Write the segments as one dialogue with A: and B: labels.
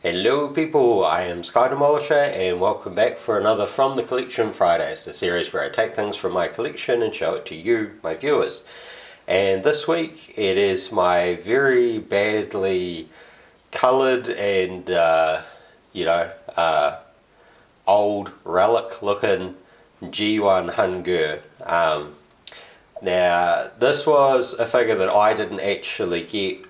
A: Hello people, I am Sky Demolisher and welcome back for another From the Collection Fridays, a series where I take things from my collection and show it to you, my viewers. And this week it is my very badly coloured and, old relic looking G1 hun-grrr. Now, this was a figure that I didn't actually get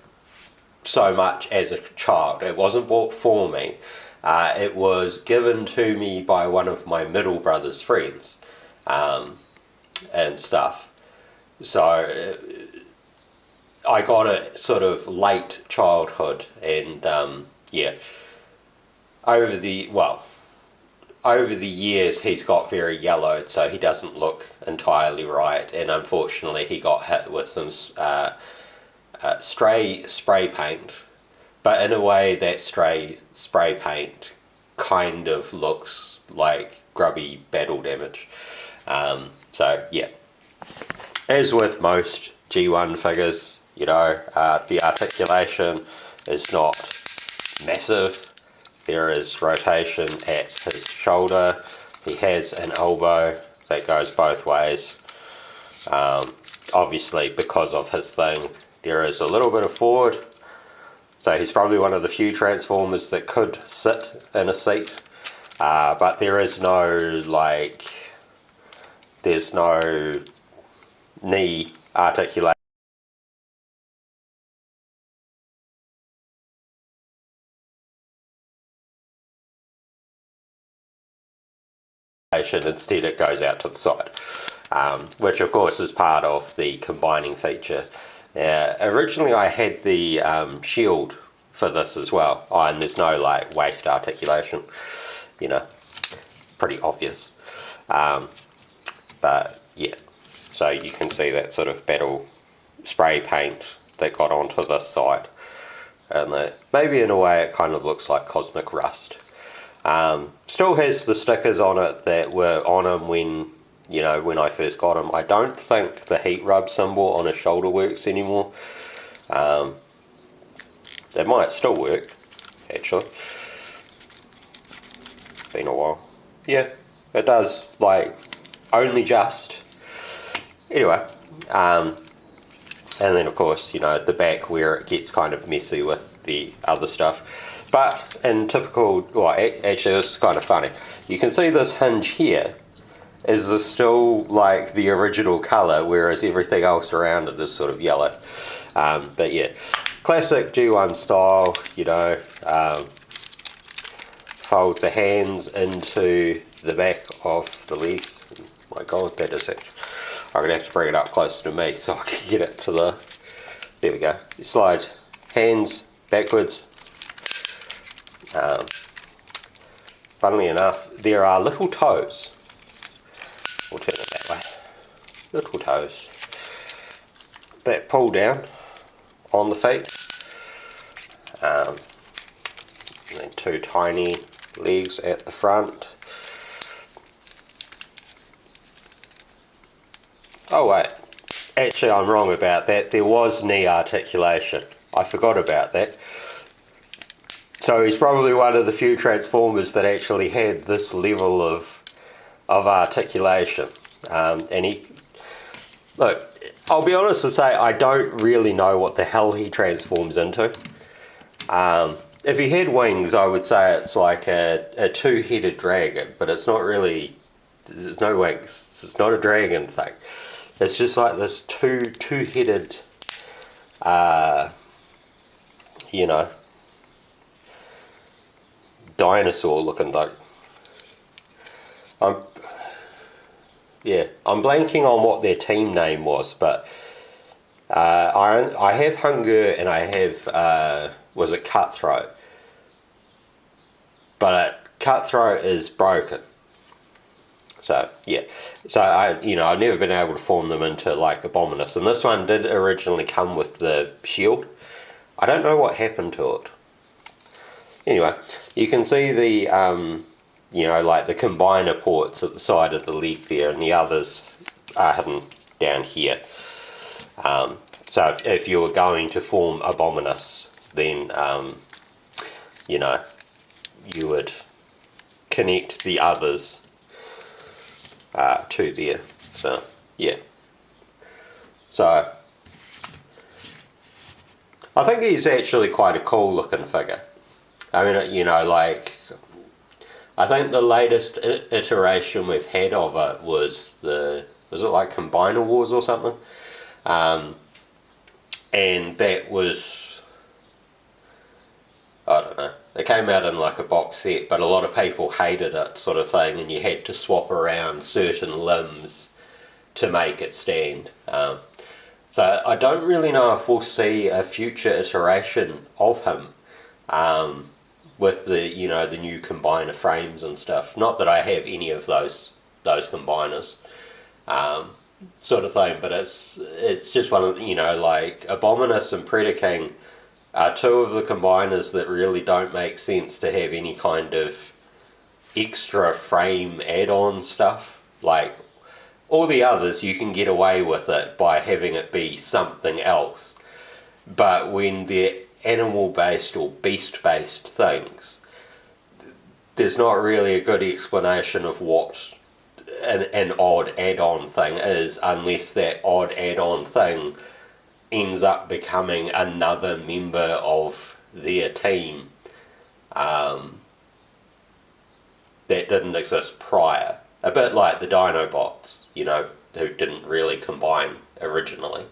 A: so much as a child. It wasn't bought for me. It was given to me by one of my middle brother's friends and stuff. So I got it sort of late childhood, and over the years he's got very yellowed, so he doesn't look entirely right, and unfortunately he got hit with some stray spray paint, but in a way that stray spray paint kind of looks like grubby battle damage. So yeah, as with most G1 figures, the articulation is not massive. There is rotation at his shoulder. He has an elbow that goes both ways. Obviously, because of his thing, there is a little bit of forward. So he's probably one of the few Transformers that could sit in a seat. But there is no, there's no knee articulation. Instead it goes out to the side, which of course is part of the combining feature. Originally I had the shield for this as well, and there's no waist articulation, pretty obvious, but yeah, so you can see that sort of battle spray paint that got onto this side, and maybe in a way it kind of looks like cosmic rust. Still has the stickers on it that were on him when I first got him. I don't think the heat rub symbol on his shoulder works anymore. It might still work, actually. Been a while. Yeah, it does, only just. Anyway, and then of course, the back where it gets kind of messy with the other stuff. But in typical, actually this is kind of funny. You can see this hinge here is still the original colour, whereas everything else around it is sort of yellow. But yeah, classic G1 style, fold the hands into the back of the legs. Oh my god, that is actually, I'm going to have to bring it up closer to me so I can get it to there we go. You slide hands backwards. Funnily enough, there are little toes. We'll turn it that way. Little toes that pull down on the feet. And then two tiny legs at the front. Oh wait, actually I'm wrong about that. There was knee articulation. I forgot about that. So he's probably one of the few Transformers that actually had this level of articulation. And look, I'll be honest and say I don't really know what the hell he transforms into. If he had wings, I would say it's like a two-headed dragon, but it's not really, there's no wings. It's not a dragon thing. It's just like this two-headed, dinosaur looking like. I'm blanking on what their team name was, but I have hun-grrr and I have was it Cutthroat, but Cutthroat is broken. So yeah, so I've never been able to form them into Abominus, and this one did originally come with the shield. I don't know what happened to it. Anyway, you can see the, the combiner ports at the side of the leg there, and the others are hidden down here. So if you were going to form Abominus, then, you would connect the others to there. So yeah, so I think he's actually quite a cool looking figure. I mean, you know, like, I think the latest iteration we've had of it was was it like Combiner Wars or something? And that was, I don't know, it came out in like a box set, but a lot of people hated it, sort of thing, and you had to swap around certain limbs to make it stand. So I don't really know if we'll see a future iteration of him with the, you know, the new combiner frames and stuff. Not that I have any of those combiners, sort of thing, but it's just one of, you know, like Abominus and Predaking are two of the combiners that really don't make sense to have any kind of extra frame add-on stuff. Like, all the others you can get away with it by having it be something else, but when they're animal based or beast based things, there's not really a good explanation of what an odd add-on thing is, unless that odd add-on thing ends up becoming another member of their team that didn't exist prior. A bit like the Dinobots, you know, who didn't really combine originally.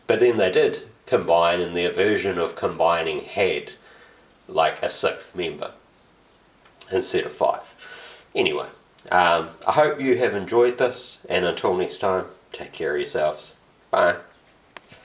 A: But then they did combine, and their version of combining had like a sixth member instead of 5. Anyway, I hope you have enjoyed this, and until next time, take care of yourselves. Bye.